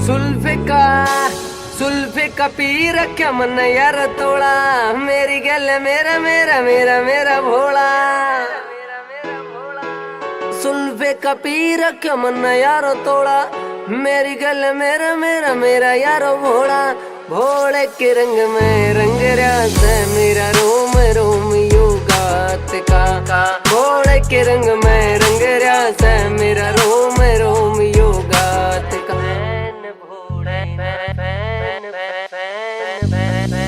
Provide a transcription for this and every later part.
सुल्फे का पी रखा मन यार तोड़ा, मेरी गल मेरा मेरा मेरा मेरा भोला। सुल्फे का पी रखा मन यार तोड़ा, मेरी गल मेरा मेरा मेरा यार भोला। भोले के रंग में रंग रात मेरा रोम रोम योगात का। भोले के रंग में रंग रात मेरा रोम रोम योगात का।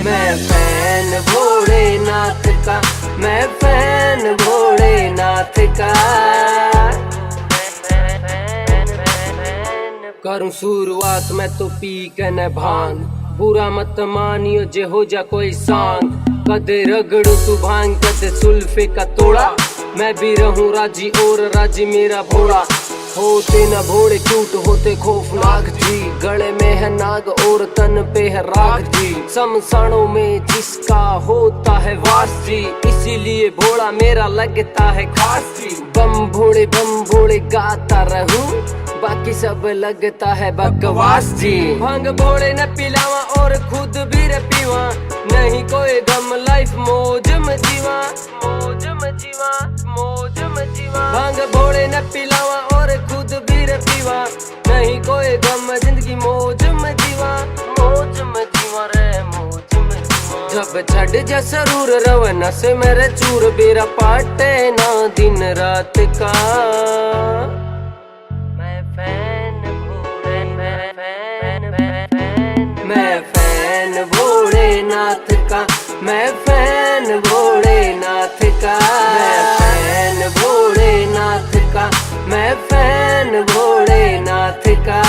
मैं फैन भोलेनाथ का, मैं फैन भोलेनाथ का। करूं शुरुआत मैं तो पी के न भांग, बुरा मत मानियो जे हो जा कोई सांग। कदे रगड़ू तू भांग कदे सुल्फे का तोड़ा, मैं भी रहूं राजी और राजी मेरा भोला। होते न भोले क्यूट होते खौफनाक जी, गले में है नाग और तन पे है राग जी। शमशानों में जिसका होता है वास जी, इसीलिए भोला मेरा लगता है खास जी। बम भोले गाता रहूं, बाकी सब लगता है बकवास जी। भांग भोले न पिलावा और खुद भी रे पीवा, नहीं कोई गम लाइफ मौज में जीवा, मौज में जीवा, मौज में जीवा। भांग भोले न पिलावा और खुद भी रे पीवा, नहीं कोई गम जिंदगी मौज में जीवा, मौज में जीवा रे मौज में जीवा। जब छड़ जा सरूर रवन से मेरे चूर बेरा पाटे ना दिन रात का। मैं फैन भोलेनाथ का, मैं फैन भोलेनाथ का। मैं फैन भोलेनाथ का, मैं फैन भोलेनाथ का।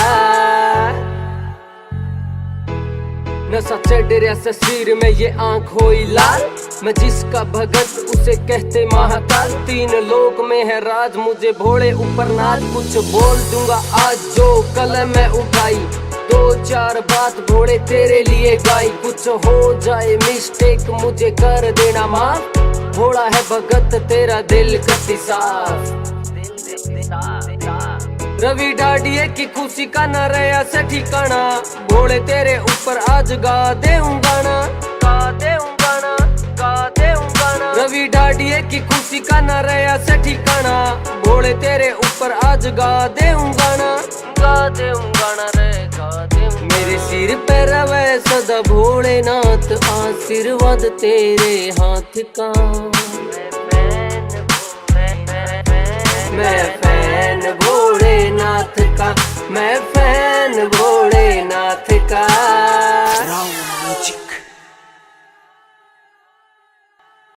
नशा चढ़ रहा से सिर में ये आंख होई लाल, मैं जिसका भगत उसे कहते महाकाल। 3 लोक में है राज मुझे भोले ऊपर नाज, कुछ बोल दूंगा आज जो कल मैं उठाई। 2-4 बात भोले तेरे लिए गाई, कुछ हो जाए मिस्टेक मुझे कर देना माफ। भोला है भगत तेरा दिल कति साफ। रवि डाडिये की खुशी का न रहा से ठिकाना, भोले तेरे ऊपर आज गा दे गाना, गा दे गाना, गा दे गाना। रवि डाडिये की खुशी का न रहा से ठिकाना, भोले तेरे ऊपर आज गा दे गाना, गा दे गाना रे गा दे। मेरे सिर पे रवे सदा भोलेनाथ, आशीर्वाद तेरे हाथ का। मैं फैन भोलेनाथ का, मैं फैन भोलेनाथ का। राव म्यूजिक।